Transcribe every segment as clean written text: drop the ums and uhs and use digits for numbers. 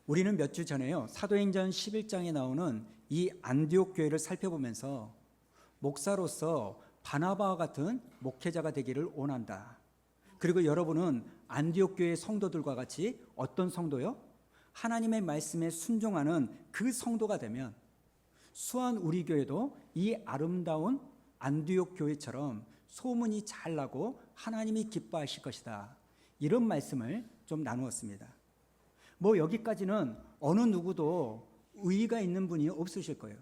우리는 몇 주 전에요, 사도행전 11장에 나오는 이 안디옥 교회를 살펴보면서 목사로서 바나바와 같은 목회자가 되기를 원한다. 그리고 여러분은 안디옥 교회 성도들과 같이 어떤 성도요? 하나님의 말씀에 순종하는 그 성도가 되면 수원 우리 교회도 이 아름다운 안디옥 교회처럼 소문이 잘 나고 하나님이 기뻐하실 것이다. 이런 말씀을 좀 나누었습니다. 여기까지는 어느 누구도 의의가 있는 분이 없으실 거예요.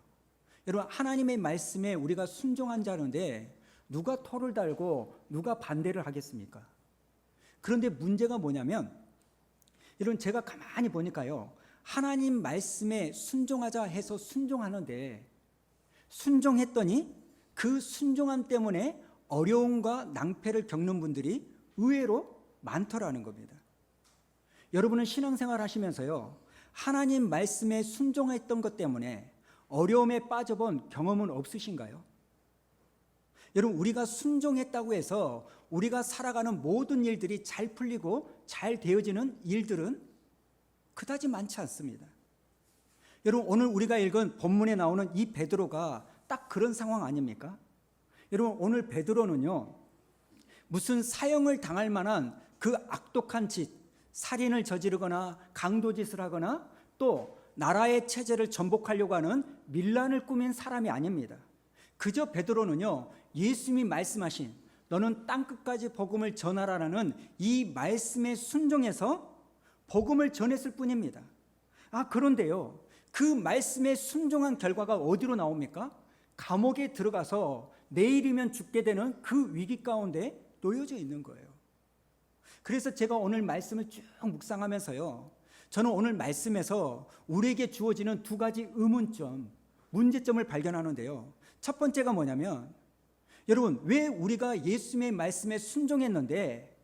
여러분, 하나님의 말씀에 우리가 순종한 자는데 누가 토를 달고 누가 반대를 하겠습니까? 그런데 문제가 뭐냐면, 여러분, 제가 가만히 보니까요, 하나님 말씀에 순종하자 해서 순종하는데 순종했더니 그 순종함 때문에 어려움과 낭패를 겪는 분들이 의외로 많더라는 겁니다. 여러분은 신앙생활 하시면서요, 하나님 말씀에 순종했던 것 때문에 어려움에 빠져본 경험은 없으신가요? 여러분, 우리가 순종했다고 해서 우리가 살아가는 모든 일들이 잘 풀리고 잘 되어지는 일들은 그다지 많지 않습니다. 여러분, 오늘 우리가 읽은 본문에 나오는 이 베드로가 딱 그런 상황 아닙니까? 여러분, 오늘 베드로는요, 무슨 사형을 당할 만한 그 악독한 짓, 살인을 저지르거나 강도짓을 하거나 또 나라의 체제를 전복하려고 하는 밀란을 꾸민 사람이 아닙니다. 그저 베드로는요, 예수님이 말씀하신 너는 땅끝까지 복음을 전하라는 이 말씀에 순종해서 복음을 전했을 뿐입니다. 그런데요, 그 말씀에 순종한 결과가 어디로 나옵니까? 감옥에 들어가서 내일이면 죽게 되는 그 위기 가운데 놓여져 있는 거예요. 그래서 제가 오늘 말씀을 쭉 묵상하면서요, 저는 오늘 말씀에서 우리에게 주어지는 두 가지 의문점, 문제점을 발견하는데요. 첫 번째가 뭐냐면, 여러분, 왜 우리가 예수님의 말씀에 순종했는데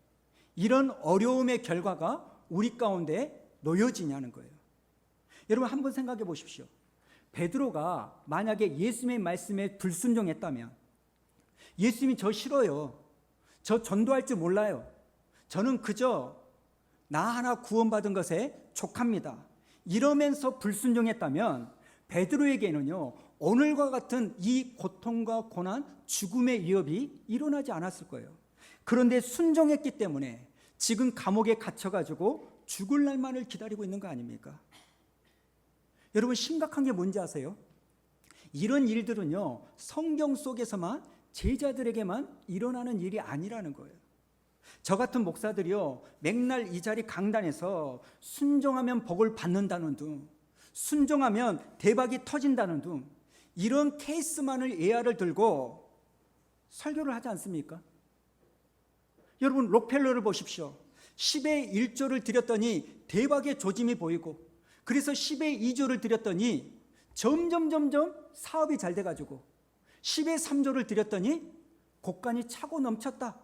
이런 어려움의 결과가 우리 가운데 놓여지냐는 거예요. 여러분, 한번 생각해 보십시오. 베드로가 만약에 예수님의 말씀에 불순종했다면, 예수님이 저 싫어요, 저 전도할 줄 몰라요, 저는 그저 나 하나 구원받은 것에 족합니다, 이러면서 불순종했다면 베드로에게는요, 오늘과 같은 이 고통과 고난, 죽음의 위협이 일어나지 않았을 거예요. 그런데 순종했기 때문에 지금 감옥에 갇혀가지고 죽을 날만을 기다리고 있는 거 아닙니까? 여러분, 심각한 게 뭔지 아세요? 이런 일들은요, 성경 속에서만, 제자들에게만 일어나는 일이 아니라는 거예요. 저 같은 목사들이요, 맥날 이 자리 강단에서 순종하면 복을 받는다는 둥, 순종하면 대박이 터진다는 둥, 이런 케이스만을 예화를 들고 설교를 하지 않습니까? 여러분, 록펠러를 보십시오. 10의 1조를 드렸더니 대박의 조짐이 보이고, 그래서 10의 2조를 드렸더니 점점 사업이 잘 돼가지고 10의 3조를 드렸더니 곳간이 차고 넘쳤다.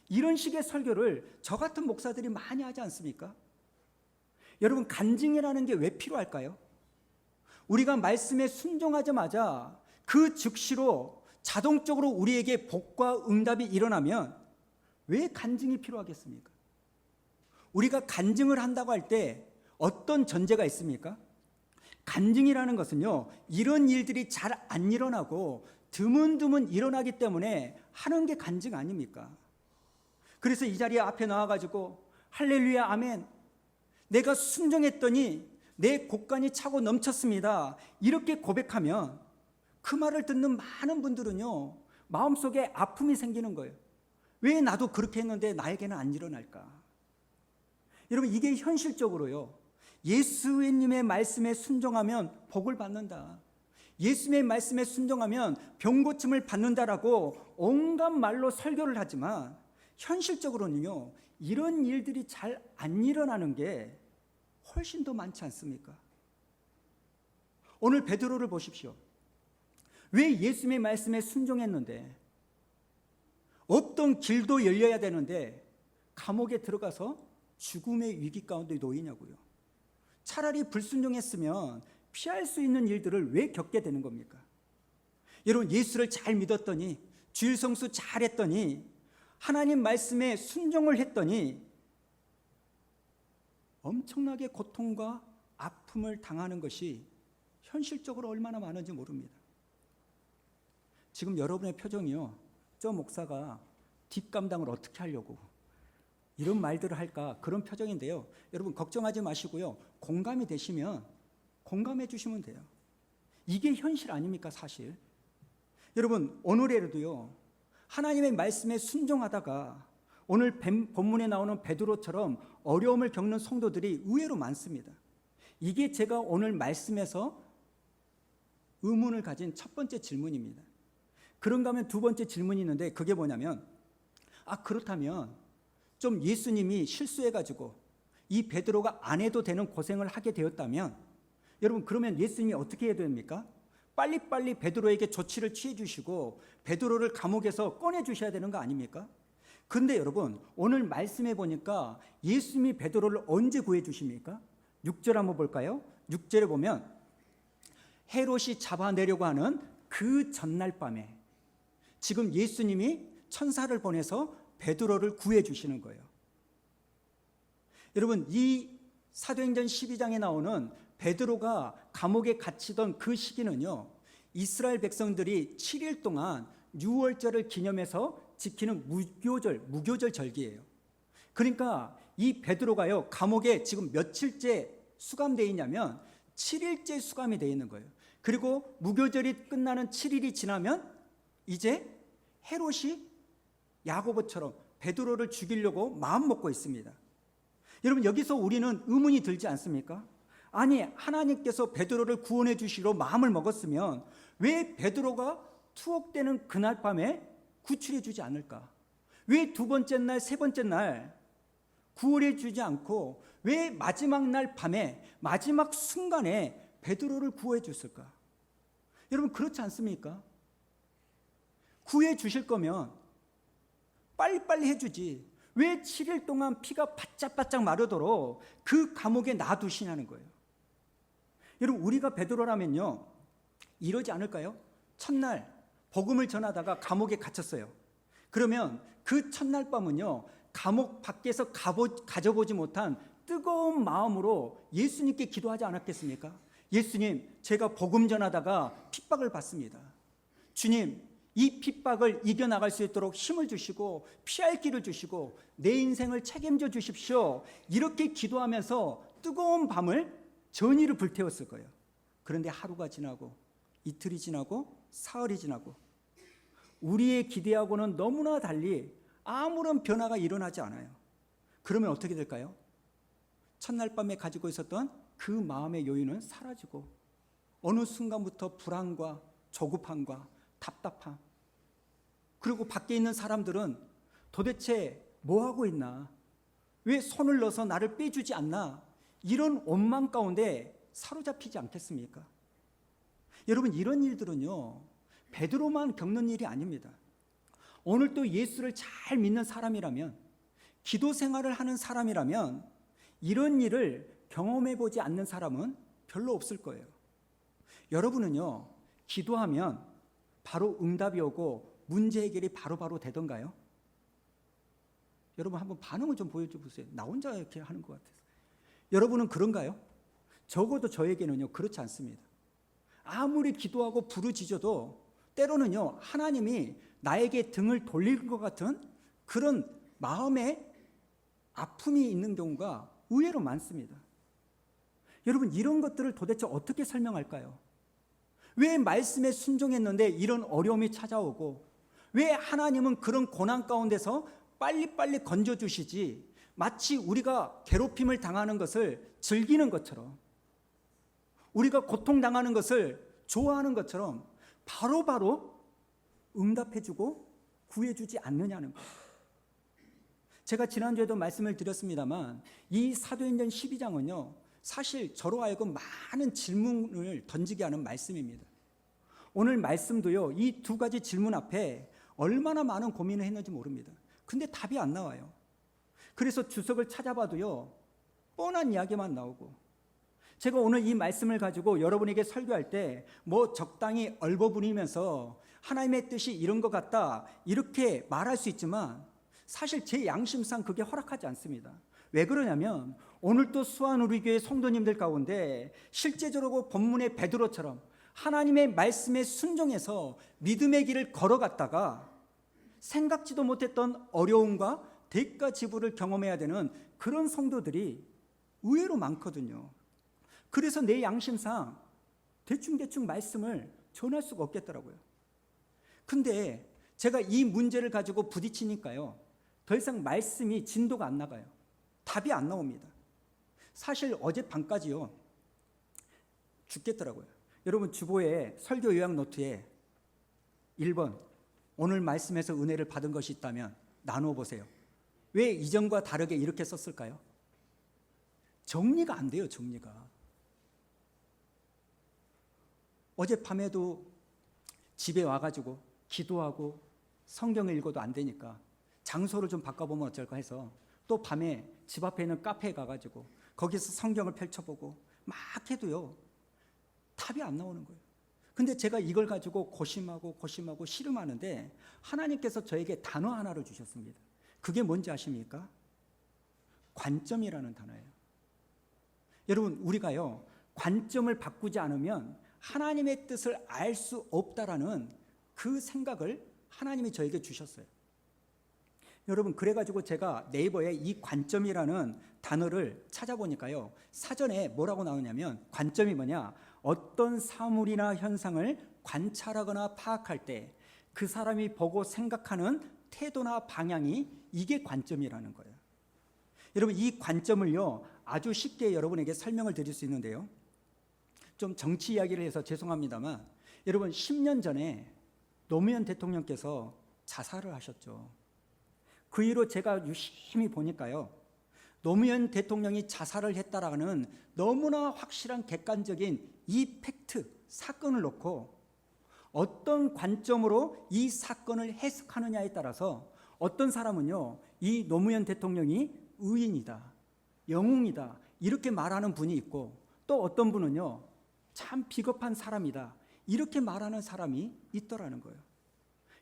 이런 식의 설교를 저 같은 목사들이 많이 하지 않습니까? 여러분, 간증이라는 게 왜 필요할까요? 우리가 말씀에 순종하자마자 그 즉시로 자동적으로 우리에게 복과 응답이 일어나면 왜 간증이 필요하겠습니까? 우리가 간증을 한다고 할 때 어떤 전제가 있습니까? 간증이라는 것은요, 이런 일들이 잘 안 일어나고 드문드문 일어나기 때문에 하는 게 간증 아닙니까? 그래서 이 자리에 앞에 나와가지고 할렐루야 아멘, 내가 순종했더니 내 곳간이 차고 넘쳤습니다, 이렇게 고백하면 그 말을 듣는 많은 분들은요, 마음속에 아픔이 생기는 거예요. 왜 나도 그렇게 했는데 나에게는 안 일어날까? 여러분, 이게 현실적으로요, 예수님의 말씀에 순종하면 복을 받는다, 예수님의 말씀에 순종하면 병고침을 받는다라고 온갖 말로 설교를 하지만 현실적으로는요, 이런 일들이 잘 안 일어나는 게 훨씬 더 많지 않습니까? 오늘 베드로를 보십시오. 왜 예수님의 말씀에 순종했는데, 없던 길도 열려야 되는데 감옥에 들어가서 죽음의 위기 가운데 놓이냐고요. 차라리 불순종했으면 피할 수 있는 일들을 왜 겪게 되는 겁니까? 여러분, 예수를 잘 믿었더니, 주일 성수 잘 했더니, 하나님 말씀에 순종을 했더니 엄청나게 고통과 아픔을 당하는 것이 현실적으로 얼마나 많은지 모릅니다. 지금 여러분의 표정이요, 저 목사가 뒷감당을 어떻게 하려고 이런 말들을 할까, 그런 표정인데요. 여러분 걱정하지 마시고요, 공감이 되시면 공감해 주시면 돼요. 이게 현실 아닙니까? 사실 여러분, 오늘에라도요 하나님의 말씀에 순종하다가 오늘 본문에 나오는 베드로처럼 어려움을 겪는 성도들이 의외로 많습니다. 이게 제가 오늘 말씀에서 의문을 가진 첫 번째 질문입니다. 그런가 하면 두 번째 질문이 있는데, 그게 뭐냐면, 그렇다면 좀 예수님이 실수해가지고 이 베드로가 안 해도 되는 고생을 하게 되었다면, 여러분 그러면 예수님이 어떻게 해야 됩니까? 빨리빨리 베드로에게 조치를 취해 주시고 베드로를 감옥에서 꺼내 주셔야 되는 거 아닙니까? 근데 여러분 오늘 말씀해 보니까 예수님이 베드로를 언제 구해 주십니까? 6절 한번 볼까요? 6절에 보면 헤롯이 잡아내려고 하는 그 전날 밤에 지금 예수님이 천사를 보내서 베드로를 구해 주시는 거예요. 여러분 이 사도행전 12장에 나오는 베드로가 감옥에 갇히던 그 시기는요, 이스라엘 백성들이 7일 동안 유월절을 기념해서 지키는 무교절 절기예요. 그러니까 이 베드로가요 감옥에 지금 며칠째 수감되어 있냐면 7일째 수감이 되어 있는 거예요. 그리고 무교절이 끝나는 7일이 지나면 이제 헤롯이 야고보처럼 베드로를 죽이려고 마음 먹고 있습니다. 여러분 여기서 우리는 의문이 들지 않습니까? 아니 하나님께서 베드로를 구원해 주시기로 마음을 먹었으면 왜 베드로가 투옥되는 그날 밤에 구출해 주지 않을까? 왜 두 번째 날, 세 번째 날 구원해 주지 않고 왜 마지막 날 밤에 마지막 순간에 베드로를 구해 줬을까? 여러분 그렇지 않습니까? 구해 주실 거면 빨리빨리 해주지 왜 7일 동안 피가 바짝바짝 마르도록 그 감옥에 놔두시냐는 거예요. 여러분 우리가 베드로라면요 이러지 않을까요? 첫날 복음을 전하다가 감옥에 갇혔어요. 그러면 그 첫날 밤은요 감옥 밖에서 가져보지 못한 뜨거운 마음으로 예수님께 기도하지 않았겠습니까? 예수님, 제가 복음 전하다가 핍박을 받습니다. 주님, 이 핍박을 이겨나갈 수 있도록 힘을 주시고 피할 길을 주시고 내 인생을 책임져 주십시오. 이렇게 기도하면서 뜨거운 밤을 전의를 불태웠을 거예요. 그런데 하루가 지나고 이틀이 지나고 사흘이 지나고 우리의 기대하고는 너무나 달리 아무런 변화가 일어나지 않아요. 그러면 어떻게 될까요? 첫날 밤에 가지고 있었던 그 마음의 여유는 사라지고 어느 순간부터 불안과 조급함과 답답함, 그리고 밖에 있는 사람들은 도대체 뭐 하고 있나? 왜 손을 넣어서 나를 빼주지 않나? 이런 원망 가운데 사로잡히지 않겠습니까? 여러분 이런 일들은요 베드로만 겪는 일이 아닙니다. 오늘 또 예수를 잘 믿는 사람이라면, 기도 생활을 하는 사람이라면 이런 일을 경험해 보지 않는 사람은 별로 없을 거예요. 여러분은요 기도하면 바로 응답이 오고 문제 해결이 바로바로 되던가요? 여러분 한번 반응을 좀 보여줘 보세요. 나 혼자 이렇게 하는 것 같아서. 여러분은 그런가요? 적어도 저에게는요 그렇지 않습니다. 아무리 기도하고 부르짖어도 때로는요 하나님이 나에게 등을 돌릴 것 같은 그런 마음의 아픔이 있는 경우가 의외로 많습니다. 여러분 이런 것들을 도대체 어떻게 설명할까요? 왜 말씀에 순종했는데 이런 어려움이 찾아오고, 왜 하나님은 그런 고난 가운데서 빨리빨리 건져주시지 마치 우리가 괴롭힘을 당하는 것을 즐기는 것처럼, 우리가 고통당하는 것을 좋아하는 것처럼 바로바로 응답해주고 구해주지 않느냐는 거예요. 제가 지난주에도 말씀을 드렸습니다만 이 사도행전 12장은요 사실 저로 하여금 많은 질문을 던지게 하는 말씀입니다. 오늘 말씀도요 이 두 가지 질문 앞에 얼마나 많은 고민을 했는지 모릅니다. 근데 답이 안 나와요. 그래서 주석을 찾아봐도요 뻔한 이야기만 나오고, 제가 오늘 이 말씀을 가지고 여러분에게 설교할 때 뭐 적당히 얼버무리면서 하나님의 뜻이 이런 것 같다 이렇게 말할 수 있지만 사실 제 양심상 그게 허락하지 않습니다. 왜 그러냐면 오늘 또 수원 우리 교회 성도님들 가운데 실제적으로 본문의 베드로처럼 하나님의 말씀에 순종해서 믿음의 길을 걸어갔다가 생각지도 못했던 어려움과 대가 지불을 경험해야 되는 그런 성도들이 의외로 많거든요. 그래서 내 양심상 대충 말씀을 전할 수가 없겠더라고요. 근데 제가 이 문제를 가지고 부딪히니까요, 더 이상 말씀이 진도가 안 나가요. 답이 안 나옵니다. 사실 어젯밤까지요, 죽겠더라고요. 여러분 주보에 설교 요약 노트에 1번 오늘 말씀에서 은혜를 받은 것이 있다면 나누어 보세요. 왜 이전과 다르게 이렇게 썼을까요? 정리가 안 돼요. 정리가. 어젯밤에도 집에 와가지고 기도하고 성경을 읽어도 안 되니까 장소를 좀 바꿔보면 어쩔까 해서 또 밤에 집 앞에 있는 카페에 가가지고 거기서 성경을 펼쳐보고 막 해도요, 답이 안 나오는 거예요. 근데 제가 이걸 가지고 고심하고 씨름하는데 하나님께서 저에게 단어 하나를 주셨습니다. 그게 뭔지 아십니까? 관점이라는 단어예요. 여러분, 우리가요, 관점을 바꾸지 않으면 하나님의 뜻을 알 수 없다라는 그 생각을 하나님이 저에게 주셨어요. 여러분, 그래가지고 제가 네이버에 이 관점이라는 단어를 찾아보니까요, 사전에 뭐라고 나오냐면, 관점이 뭐냐, 어떤 사물이나 현상을 관찰하거나 파악할 때 그 사람이 보고 생각하는 태도나 방향이, 이게 관점이라는 거예요. 여러분, 이 관점을요, 아주 쉽게 여러분에게 설명을 드릴 수 있는데요, 좀 정치 이야기를 해서 죄송합니다만, 여러분 10년 전에 노무현 대통령께서 자살을 하셨죠. 그 이후로 제가 유심히 보니까요, 노무현 대통령이 자살을 했다라는 너무나 확실한 객관적인 이 팩트, 사건을 놓고 어떤 관점으로 이 사건을 해석하느냐에 따라서 어떤 사람은요, 이 노무현 대통령이 의인이다, 영웅이다, 이렇게 말하는 분이 있고, 또 어떤 분은요, 참 비겁한 사람이다, 이렇게 말하는 사람이 있더라는 거예요.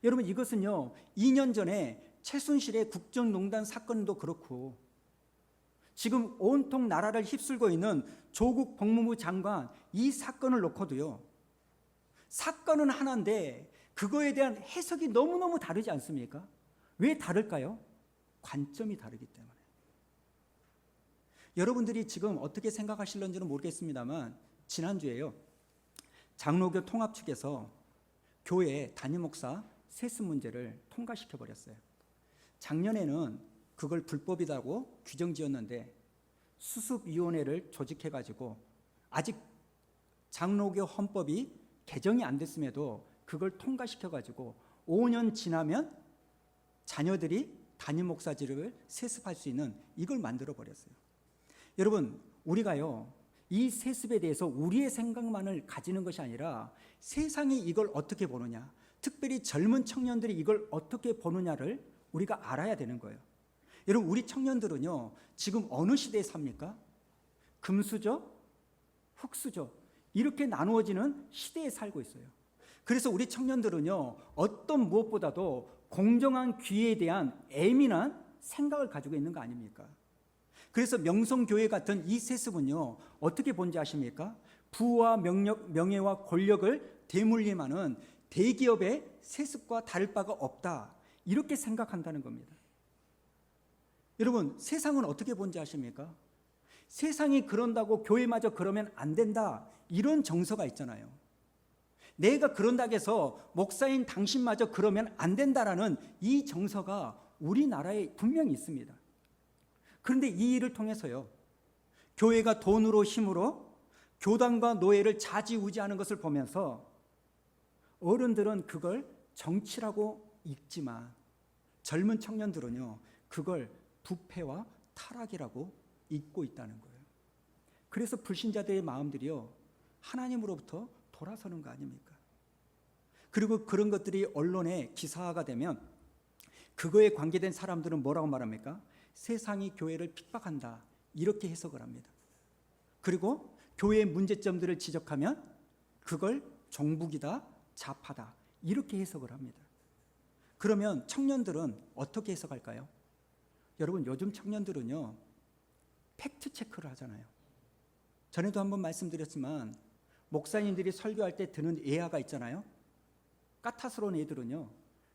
여러분, 이것은요, 2년 전에 최순실의 국정농단 사건도 그렇고, 지금 온통 나라를 휩쓸고 있는 조국 법무부 장관 이 사건을 놓고도요, 사건은 하나인데 그거에 대한 해석이 너무너무 다르지 않습니까? 왜 다를까요? 관점이 다르기 때문에. 여러분들이 지금 어떻게 생각하실런지는 모르겠습니다만, 지난주에요, 장로교 통합 측에서 교회 담임 목사 세습 문제를 통과시켜 버렸어요. 작년에는 그걸 불법이라고 규정지었는데 수습위원회를 조직해가지고 아직 장로교 헌법이 개정이 안 됐음에도 그걸 통과시켜가지고 5년 지나면 자녀들이 담임 목사직을 세습할 수 있는 이걸 만들어 버렸어요. 여러분, 우리가요, 이 세습에 대해서 우리의 생각만을 가지는 것이 아니라 세상이 이걸 어떻게 보느냐, 특별히 젊은 청년들이 이걸 어떻게 보느냐를 우리가 알아야 되는 거예요. 여러분, 우리 청년들은요, 지금 어느 시대에 삽니까? 금수저, 흙수저, 이렇게 나누어지는 시대에 살고 있어요. 그래서 우리 청년들은요, 어떤 무엇보다도 공정한 기회에 대한 예민한 생각을 가지고 있는 거 아닙니까? 그래서 명성교회 같은 이 세습은요, 어떻게 본지 아십니까? 부와 명예와 권력을 대물림하는 대기업의 세습과 다를 바가 없다, 이렇게 생각한다는 겁니다. 여러분, 세상은 어떻게 본지 아십니까? 세상이 그런다고 교회마저 그러면 안 된다, 이런 정서가 있잖아요. 내가 그런다고 해서 목사인 당신마저 그러면 안 된다라는 이 정서가 우리나라에 분명히 있습니다. 그런데 이 일을 통해서요, 교회가 돈으로 힘으로 교단과 노예를 좌지우지하는 것을 보면서 어른들은 그걸 정치라고 읽지만 젊은 청년들은요, 그걸 부패와 타락이라고 읽고 있다는 거예요. 그래서 불신자들의 마음들이요, 하나님으로부터 돌아서는 거 아닙니까? 그리고 그런 것들이 언론에 기사화가 되면 그거에 관계된 사람들은 뭐라고 말합니까? 세상이 교회를 핍박한다, 이렇게 해석을 합니다. 그리고 교회의 문제점들을 지적하면 그걸 종북이다, 좌파다, 이렇게 해석을 합니다. 그러면 청년들은 어떻게 해석할까요? 여러분, 요즘 청년들은요, 팩트 체크를 하잖아요. 전에도 한번 말씀드렸지만 목사님들이 설교할 때 드는 애화가 있잖아요. 까탈스러운 애들은요,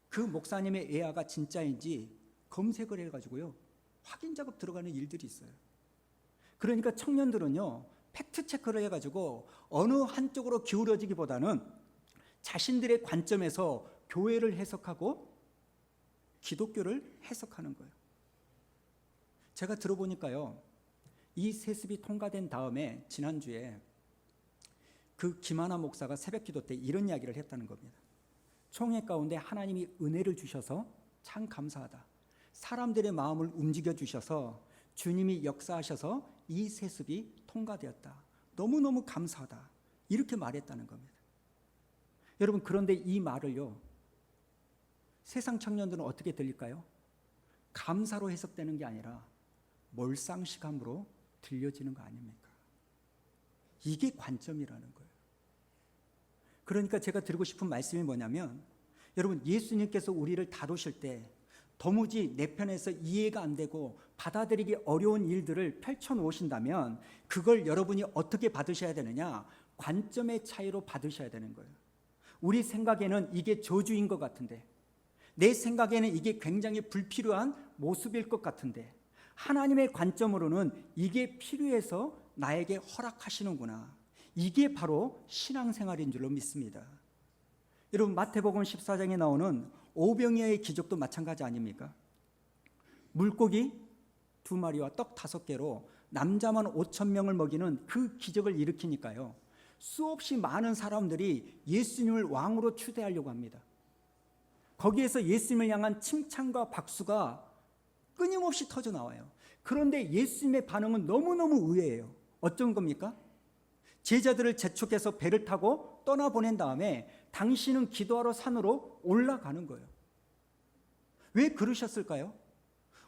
그 목사님의 애화가 진짜인지 검색을 해가지고요 확인 작업 들어가는 일들이 있어요. 그러니까 청년들은요 팩트 체크를 해가지고 어느 한쪽으로 기울어지기보다는 자신들의 관점에서 교회를 해석하고 기독교를 해석하는 거예요. 제가 들어보니까요, 이 세습이 통과된 다음에 지난주에 그 김하나 목사가 새벽기도 때 이런 이야기를 했다는 겁니다. 총회 가운데 하나님이 은혜를 주셔서 참 감사하다. 사람들의 마음을 움직여 주셔서 주님이 역사하셔서 이 세습이 통과되었다. 너무너무 감사하다. 이렇게 말했다는 겁니다. 여러분, 그런데 이 말을요, 세상 청년들은 어떻게 들릴까요? 감사로 해석되는 게 아니라 몰상식함으로 들려지는 거 아닙니까? 이게 관점이라는 거예요. 그러니까 제가 드리고 싶은 말씀이 뭐냐면, 여러분, 예수님께서 우리를 다루실 때 도무지 내 편에서 이해가 안 되고 받아들이기 어려운 일들을 펼쳐놓으신다면 그걸 여러분이 어떻게 받으셔야 되느냐? 관점의 차이로 받으셔야 되는 거예요. 우리 생각에는 이게 저주인 것 같은데, 내 생각에는 이게 굉장히 불필요한 모습일 것 같은데, 하나님의 관점으로는 이게 필요해서 나에게 허락하시는구나. 이게 바로 신앙생활인 줄로 믿습니다. 여러분, 마태복음 14장에 나오는 오병이어의 기적도 마찬가지 아닙니까? 물고기 2마리와 떡 5개로 남자만 5,000명을 먹이는 그 기적을 일으키니까요, 수없이 많은 사람들이 예수님을 왕으로 추대하려고 합니다. 거기에서 예수님을 향한 칭찬과 박수가 끊임없이 터져 나와요. 그런데 예수님의 반응은 너무너무 의외예요. 어떤 겁니까? 제자들을 재촉해서 배를 타고 떠나보낸 다음에 당신은 기도하러 산으로 올라가는 거예요. 왜 그러셨을까요?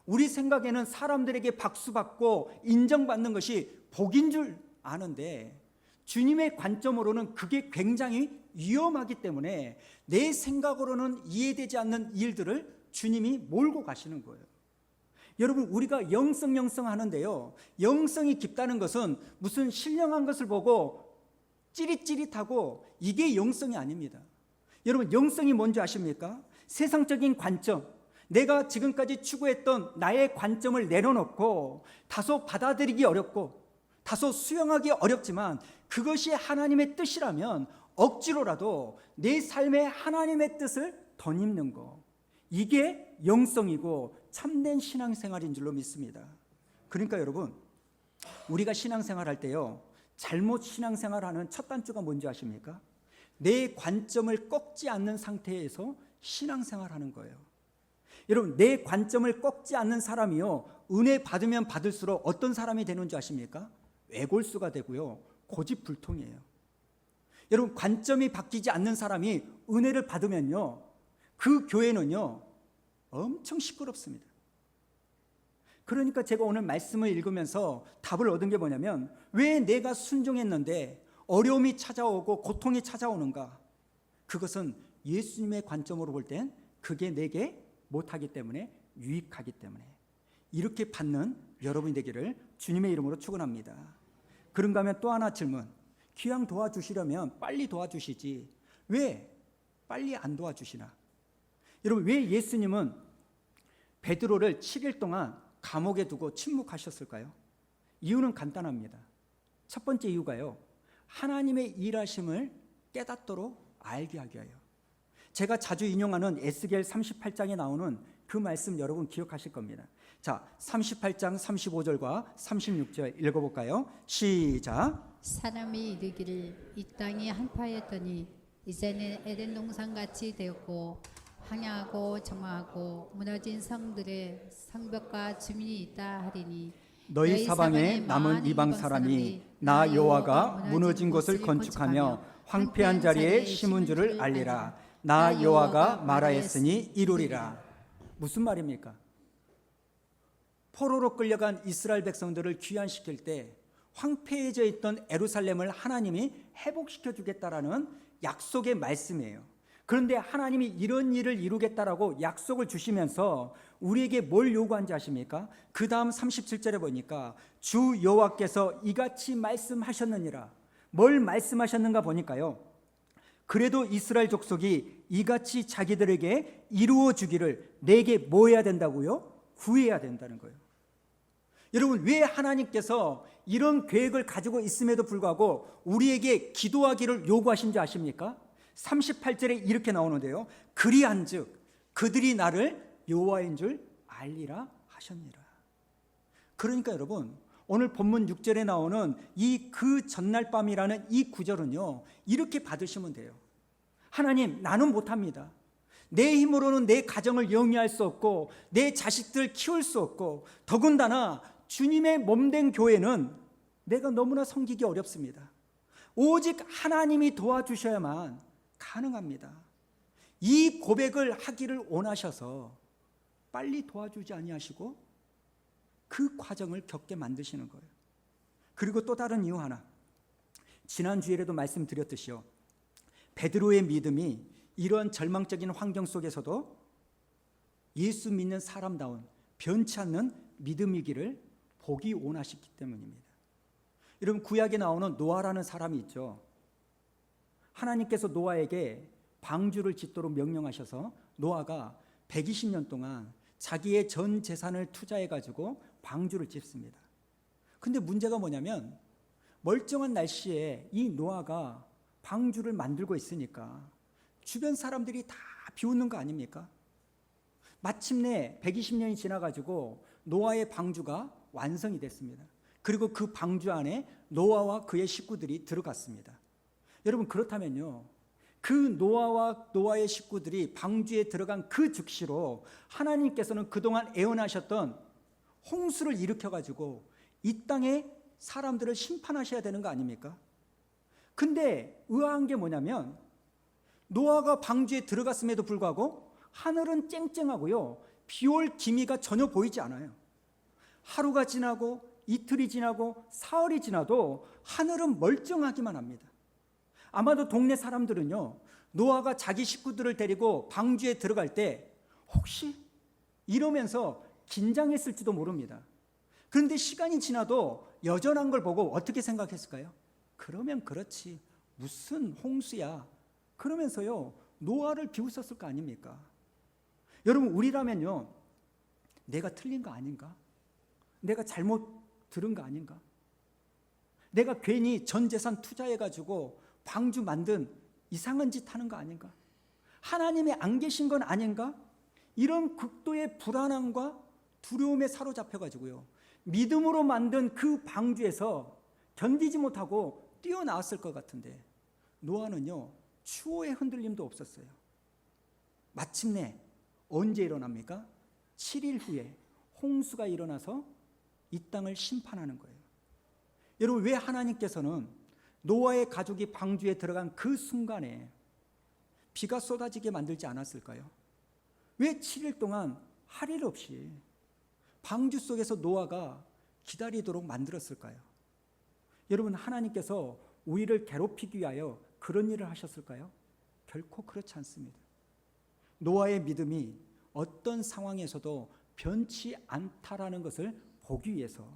우리 생각에는 사람들에게 박수받고 인정받는 것이 복인 줄 아는데, 주님의 관점으로는 그게 굉장히 위험하기 때문에 내 생각으로는 이해되지 않는 일들을 주님이 몰고 가시는 거예요. 여러분, 우리가 영성 하는데요, 영성이 깊다는 것은 무슨 신령한 것을 보고 찌릿찌릿하고 이게 영성이 아닙니다. 여러분, 영성이 뭔지 아십니까? 세상적인 관점, 내가 지금까지 추구했던 나의 관점을 내려놓고 다소 받아들이기 어렵고 다소 수용하기 어렵지만 그것이 하나님의 뜻이라면 억지로라도 내 삶에 하나님의 뜻을 덧입는 거, 이게 영성이고 참된 신앙생활인 줄로 믿습니다. 그러니까 여러분, 우리가 신앙생활할 때요, 잘못 신앙생활하는 첫 단추가 뭔지 아십니까? 내 관점을 꺾지 않는 상태에서 신앙생활하는 거예요. 여러분, 내 관점을 꺾지 않는 사람이요, 은혜 받으면 받을수록 어떤 사람이 되는 줄 아십니까? 외골수가 되고요, 고집불통이에요. 여러분, 관점이 바뀌지 않는 사람이 은혜를 받으면요, 그 교회는요 엄청 시끄럽습니다. 그러니까 제가 오늘 말씀을 읽으면서 답을 얻은 게 뭐냐면, 왜 내가 순종했는데 어려움이 찾아오고 고통이 찾아오는가? 그것은 예수님의 관점으로 볼 땐 그게 내게 못하기 때문에, 유익하기 때문에. 이렇게 받는 여러분이 되기를 주님의 이름으로 축원합니다. 그런가 하면 또 하나 질문, 귀양 도와주시려면 빨리 도와주시지 왜 빨리 안 도와주시나? 여러분, 왜 예수님은 베드로를 7일 동안 감옥에 두고 침묵하셨을까요? 이유는 간단합니다. 첫 번째 이유가요, 하나님의 일하심을 깨닫도록 알게 하기 위하여. 제가 자주 인용하는 에스겔 38장에 나오는 그 말씀 여러분 기억하실 겁니다. 자, 38장 35절과 36절 읽어볼까요? 시작. 사람이 이르기를 이 땅이 한파였더니 이제는 에덴 동산같이 되었고 황야하고 정화하고 무너진 성들의 성벽과 주민이 있다 하리니, 너희 사방에 남은 이방 사람이 나 여호와가 무너진 곳을 건축하며 황폐한 자리에 심은 줄을 알리라. 나 여호와가 말하였으니 이루리라. 무슨 말입니까? 포로로 끌려간 이스라엘 백성들을 귀환시킬 때 황폐해져 있던 예루살렘을 하나님이 회복시켜 주겠다라는 약속의 말씀이에요. 그런데 하나님이 이런 일을 이루겠다라고 약속을 주시면서 우리에게 뭘 요구한지 아십니까? 그 다음 37절에 보니까 주 여호와께서 이같이 말씀하셨느니라. 뭘 말씀하셨는가 보니까요, 그래도 이스라엘 족속이 이같이 자기들에게 이루어 주기를 내게 뭐 해야 된다고요? 구해야 된다는 거예요. 여러분, 왜 하나님께서 이런 계획을 가지고 있음에도 불구하고 우리에게 기도하기를 요구하신 줄 아십니까? 38절에 이렇게 나오는데요, 그리한즉 그들이 나를 여호와인 줄 알리라 하셨니라. 그러니까 여러분, 오늘 본문 6절에 나오는 이 그 전날 밤이라는 이 구절은요, 이렇게 받으시면 돼요. 하나님, 나는 못합니다. 내 힘으로는 내 가정을 영위할 수 없고 내 자식들 키울 수 없고 더군다나 주님의 몸된 교회는 내가 너무나 섬기기 어렵습니다. 오직 하나님이 도와주셔야만 가능합니다. 이 고백을 하기를 원하셔서 빨리 도와주지 아니하시고 그 과정을 겪게 만드시는 거예요. 그리고 또 다른 이유 하나, 지난 주일에도 말씀드렸듯이요, 베드로의 믿음이 이러한 절망적인 환경 속에서도 예수 믿는 사람다운 변치 않는 믿음이기를 보기 원하셨기 때문입니다. 여러분, 구약에 나오는 노아라는 사람이 있죠. 하나님께서 노아에게 방주를 짓도록 명령하셔서 노아가 120년 동안 자기의 전 재산을 투자해 가지고 방주를 짓습니다. 근데 문제가 뭐냐면 멀쩡한 날씨에 이 노아가 방주를 만들고 있으니까 주변 사람들이 다 비웃는 거 아닙니까? 마침내 120년이 지나가지고 노아의 방주가 완성이 됐습니다. 그리고 그 방주 안에 노아와 그의 식구들이 들어갔습니다. 여러분, 그렇다면요, 그 노아와 노아의 식구들이 방주에 들어간 그 즉시로 하나님께서는 그동안 애원하셨던 홍수를 일으켜가지고 이 땅에 사람들을 심판하셔야 되는 거 아닙니까? 근데 의아한 게 뭐냐면 노아가 방주에 들어갔음에도 불구하고 하늘은 쨍쨍하고요, 비올 기미가 전혀 보이지 않아요. 하루가 지나고 이틀이 지나고 사흘이 지나도 하늘은 멀쩡하기만 합니다. 아마도 동네 사람들은요, 노아가 자기 식구들을 데리고 방주에 들어갈 때 혹시 이러면서 긴장했을지도 모릅니다. 그런데 시간이 지나도 여전한 걸 보고 어떻게 생각했을까요? 그러면 그렇지, 무슨 홍수야, 그러면서요 노아를 비웃었을 거 아닙니까? 여러분, 우리라면요, 내가 틀린 거 아닌가? 내가 잘못 들은 거 아닌가? 내가 괜히 전 재산 투자해가지고 방주 만든 이상한 짓 하는 거 아닌가? 하나님이 안 계신 건 아닌가? 이런 극도의 불안함과 두려움에 사로잡혀가지고요, 믿음으로 만든 그 방주에서 견디지 못하고 뛰어나왔을 것 같은데 노아는요, 추호의 흔들림도 없었어요. 마침내 언제 일어납니까? 7일 후에 홍수가 일어나서 이 땅을 심판하는 거예요. 여러분, 왜 하나님께서는 노아의 가족이 방주에 들어간 그 순간에 비가 쏟아지게 만들지 않았을까요? 왜 7일 동안 할 일 없이 방주 속에서 노아가 기다리도록 만들었을까요? 여러분, 하나님께서 우리를 괴롭히기 위하여 그런 일을 하셨을까요? 결코 그렇지 않습니다. 노아의 믿음이 어떤 상황에서도 변치 않다라는 것을 보기 위해서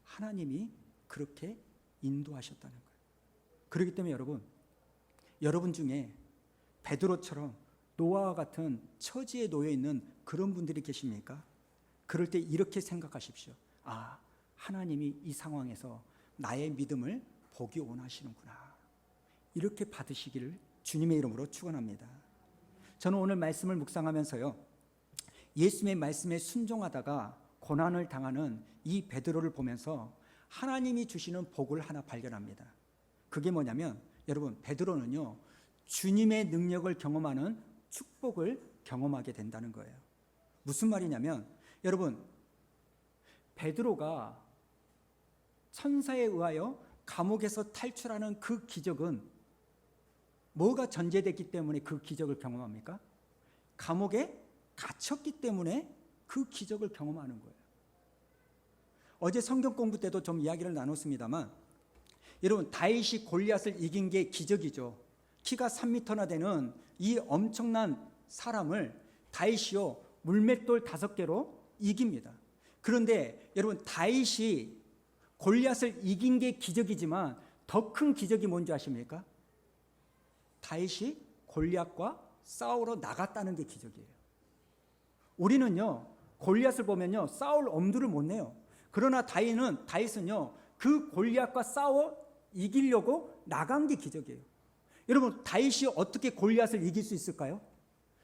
하나님이 그렇게 인도하셨다는 거예요. 그렇기 때문에 여러분 중에 베드로처럼 노아와 같은 처지에 놓여 있는 그런 분들이 계십니까? 그럴 때 이렇게 생각하십시오. 아, 하나님이 이 상황에서 나의 믿음을 보기 원하시는구나. 이렇게 받으시기를 주님의 이름으로 축원합니다. 저는 오늘 말씀을 묵상하면서요, 예수님의 말씀에 순종하다가 고난을 당하는 이 베드로를 보면서 하나님이 주시는 복을 하나 발견합니다. 그게 뭐냐면 여러분, 베드로는요, 주님의 능력을 경험하는 축복을 경험하게 된다는 거예요. 무슨 말이냐면 여러분, 베드로가 천사에 의하여 감옥에서 탈출하는 그 기적은 뭐가 전제됐기 때문에 그 기적을 경험합니까? 감옥에 갇혔기 때문에 그 기적을 경험하는 거예요. 어제 성경 공부 때도 좀 이야기를 나눴습니다만 여러분, 다윗이 골리앗을 이긴 게 기적이죠. 키가 3m나 되는 이 엄청난 사람을 다윗이요 물맷돌 5개로 이깁니다. 그런데 여러분 다윗이 골리앗을 이긴 게 기적이지만 더 큰 기적이 뭔지 아십니까? 다윗이 골리앗과 싸우러 나갔다는 게 기적이에요. 우리는요 골리앗을 보면요 싸울 엄두를 못 내요. 그러나 다윗은요 그 골리앗과 싸워 이기려고 나간 게 기적이에요. 여러분 다윗이 어떻게 골리앗을 이길 수 있을까요?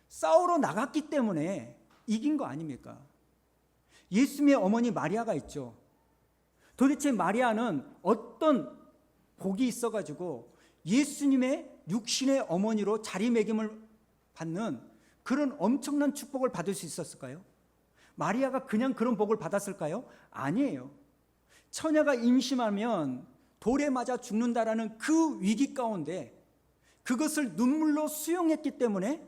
싸우러 나갔기 때문에 이긴 거 아닙니까? 예수님의 어머니 마리아가 있죠. 도대체 마리아는 어떤 복이 있어가지고 예수님의 육신의 어머니로 자리매김을 받는 그런 엄청난 축복을 받을 수 있었을까요? 마리아가 그냥 그런 복을 받았을까요? 아니에요. 처녀가 임신하면 돌에 맞아 죽는다라는 그 위기 가운데 그것을 눈물로 수용했기 때문에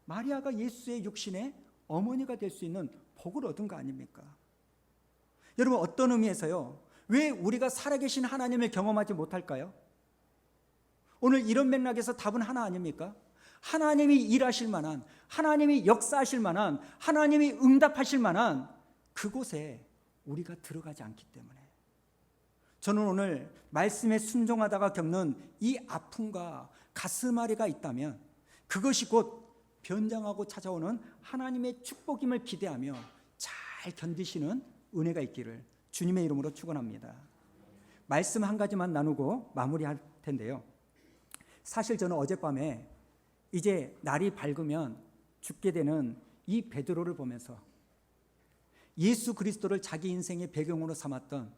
마리아가 예수의 육신의 어머니가 될 수 있는 복을 얻은 거 아닙니까? 여러분 어떤 의미에서요? 왜 우리가 살아계신 하나님을 경험하지 못할까요? 오늘 이런 맥락에서 답은 하나 아닙니까? 하나님이 일하실 만한, 하나님이 역사하실 만한, 하나님이 응답하실 만한 그곳에 우리가 들어가지 않기 때문에 저는 오늘 말씀에 순종하다가 겪는 이 아픔과 가슴앓이가 있다면 그것이 곧 변장하고 찾아오는 하나님의 축복임을 기대하며 잘 견디시는 은혜가 있기를 주님의 이름으로 축원합니다. 말씀 한 가지만 나누고 마무리할 텐데요. 사실 저는 어젯밤에 이제 날이 밝으면 죽게 되는 이 베드로를 보면서 예수 그리스도를 자기 인생의 배경으로 삼았던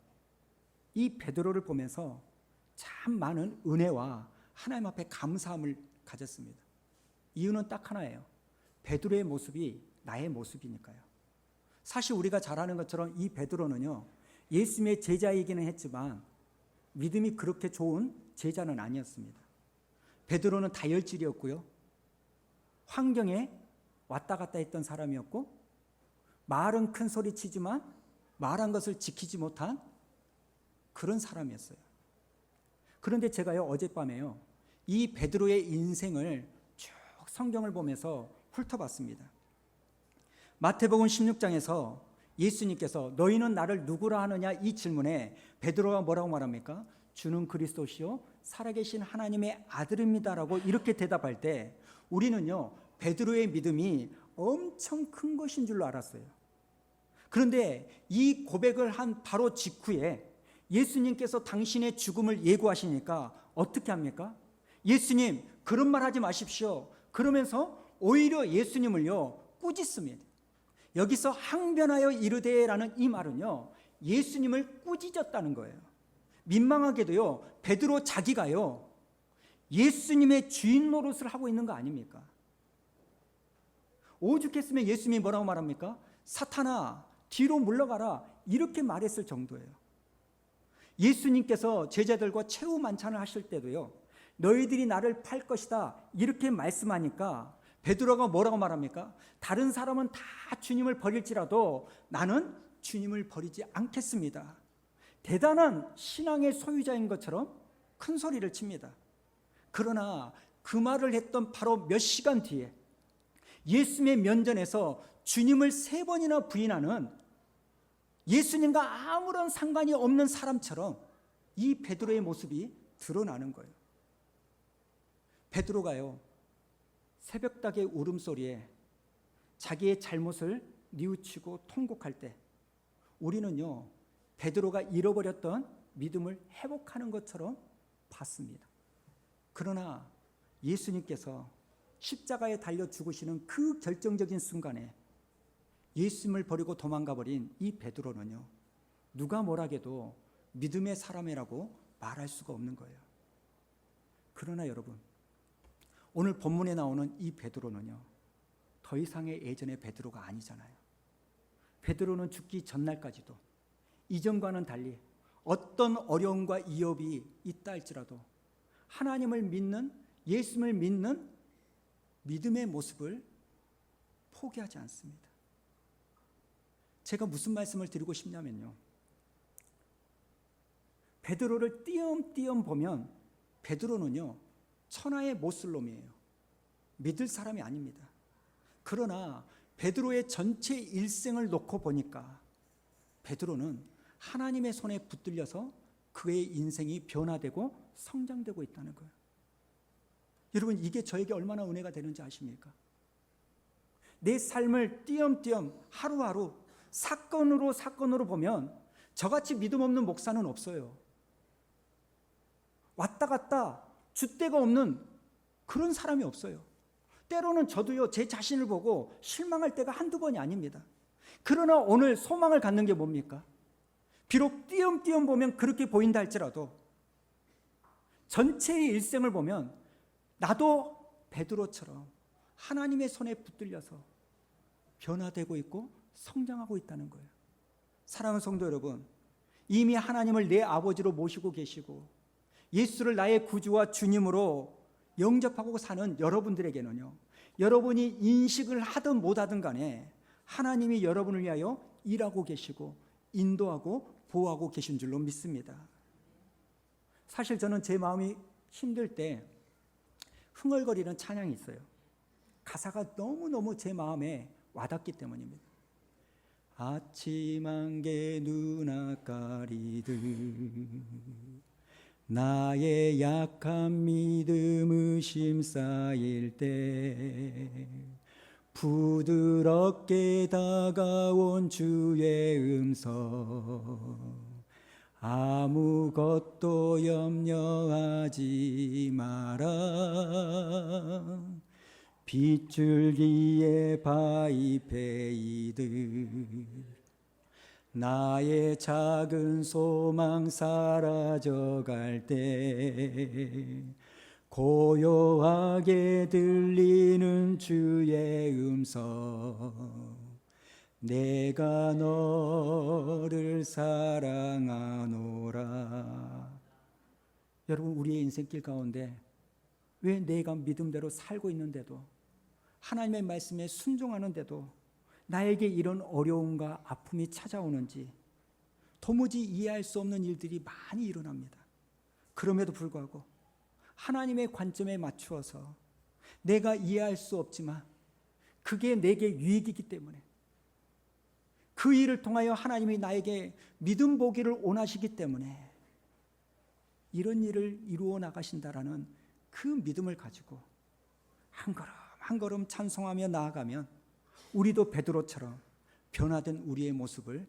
이 베드로를 보면서 참 많은 은혜와 하나님 앞에 감사함을 가졌습니다. 이유는 딱 하나예요. 베드로의 모습이 나의 모습이니까요. 사실 우리가 잘 아는 것처럼 이 베드로는요 예수님의 제자이기는 했지만 믿음이 그렇게 좋은 제자는 아니었습니다. 베드로는 다혈질이었고요, 환경에 왔다 갔다 했던 사람이었고, 말은 큰 소리 치지만 말한 것을 지키지 못한 그런 사람이었어요. 그런데 제가요 어젯밤에요 이 베드로의 인생을 쭉 성경을 보면서 훑어봤습니다. 마태복음 16장에서 예수님께서 너희는 나를 누구라 하느냐 이 질문에 베드로가 뭐라고 말합니까? 주는 그리스도시요 살아계신 하나님의 아들입니다라고 이렇게 대답할 때 우리는요 베드로의 믿음이 엄청 큰 것인 줄로 알았어요. 그런데 이 고백을 한 바로 직후에 예수님께서 당신의 죽음을 예고하시니까 어떻게 합니까? 예수님 그런 말 하지 마십시오. 그러면서 오히려 예수님을요 꾸짖습니다. 여기서 항변하여 이르되라는 이 말은요 예수님을 꾸짖었다는 거예요. 민망하게도요 베드로 자기가요 예수님의 주인 노릇을 하고 있는 거 아닙니까? 오죽했으면 예수님이 뭐라고 말합니까? 사탄아 뒤로 물러가라 이렇게 말했을 정도예요. 예수님께서 제자들과 최후 만찬을 하실 때도요 너희들이 나를 팔 것이다 이렇게 말씀하니까 베드로가 뭐라고 말합니까? 다른 사람은 다 주님을 버릴지라도 나는 주님을 버리지 않겠습니다. 대단한 신앙의 소유자인 것처럼 큰 소리를 칩니다. 그러나 그 말을 했던 바로 몇 시간 뒤에 예수님의 면전에서 주님을 3번이나 부인하는 예수님과 아무런 상관이 없는 사람처럼 이 베드로의 모습이 드러나는 거예요. 베드로가요 새벽닭의 울음소리에 자기의 잘못을 뉘우치고 통곡할 때 우리는요 베드로가 잃어버렸던 믿음을 회복하는 것처럼 봤습니다. 그러나 예수님께서 십자가에 달려 죽으시는 그 결정적인 순간에 예수님을 버리고 도망가 버린 이 베드로는요 누가 뭐라해도 믿음의 사람이라고 말할 수가 없는 거예요. 그러나 여러분 오늘 본문에 나오는 이 베드로는요 더 이상의 예전의 베드로가 아니잖아요. 베드로는 죽기 전날까지도 이전과는 달리 어떤 어려움과 위협이 있다 할지라도 하나님을 믿는 예수님을 믿는 믿음의 모습을 포기하지 않습니다. 제가 무슨 말씀을 드리고 싶냐면요 베드로를 띄엄띄엄 보면 베드로는요 천하의 못쓸 놈이에요. 믿을 사람이 아닙니다. 그러나 베드로의 전체 일생을 놓고 보니까 베드로는 하나님의 손에 붙들려서 그의 인생이 변화되고 성장되고 있다는 거예요. 여러분, 이게 저에게 얼마나 은혜가 되는지 아십니까? 내 삶을 띄엄띄엄 하루하루 사건으로 보면 저같이 믿음 없는 목사는 없어요. 왔다 갔다 줏대가 없는 그런 사람이 없어요. 때로는 저도요, 제 자신을 보고 실망할 때가 한두 번이 아닙니다. 그러나 오늘 소망을 갖는 게 뭡니까? 비록 띄엄띄엄 보면 그렇게 보인다 할지라도 전체의 일생을 보면 나도 베드로처럼 하나님의 손에 붙들려서 변화되고 있고 성장하고 있다는 거예요. 사랑하는 성도 여러분, 이미 하나님을 내 아버지로 모시고 계시고 예수를 나의 구주와 주님으로 영접하고 사는 여러분들에게는요, 여러분이 인식을 하든 못하든 간에 하나님이 여러분을 위하여 일하고 계시고 인도하고 보호하고 계신 줄로 믿습니다. 사실 저는 제 마음이 힘들 때 흥얼거리는 찬양이 있어요. 가사가 너무너무 제 마음에 와닿기 때문입니다. 아침 안개 눈 가리듯 나의 약한 믿음 의심 쌓일 때 부드럽게 다가온 주의 음성 아무것도 염려하지 마라 빗줄기에 바위 패이듯 나의 작은 소망 사라져갈 때 고요하게 들리는 주의 음성 내가 너를 사랑하노라. 여러분, 우리의 인생길 가운데 왜 내가 믿음대로 살고 있는데도 하나님의 말씀에 순종하는데도 나에게 이런 어려움과 아픔이 찾아오는지 도무지 이해할 수 없는 일들이 많이 일어납니다. 그럼에도 불구하고 하나님의 관점에 맞추어서 내가 이해할 수 없지만 그게 내게 유익이기 때문에 그 일을 통하여 하나님이 나에게 믿음 보기를 원하시기 때문에 이런 일을 이루어 나가신다라는 그 믿음을 가지고 한 걸음 한 걸음 찬송하며 나아가면 우리도 베드로처럼 변화된 우리의 모습을